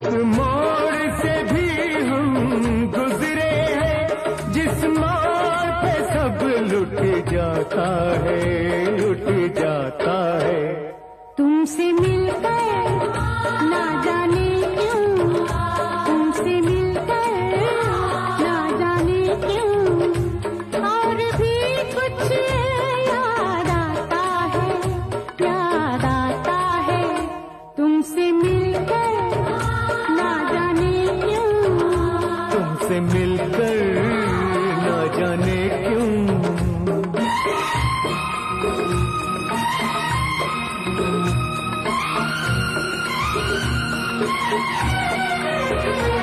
मोड़ से भी हम गुजरे हैं, जिस मोड़ पे सब लुट जाता है, लुट जाता है। तुमसे मिलकर ना जाने क्यों, तुमसे मिलकर ना जाने क्यों, और भी कुछ याद आता है, याद आता है। तुमसे मिलकर ना जाने क्यों, तुमसे मिलकर ना जाने क्यों। Thank you.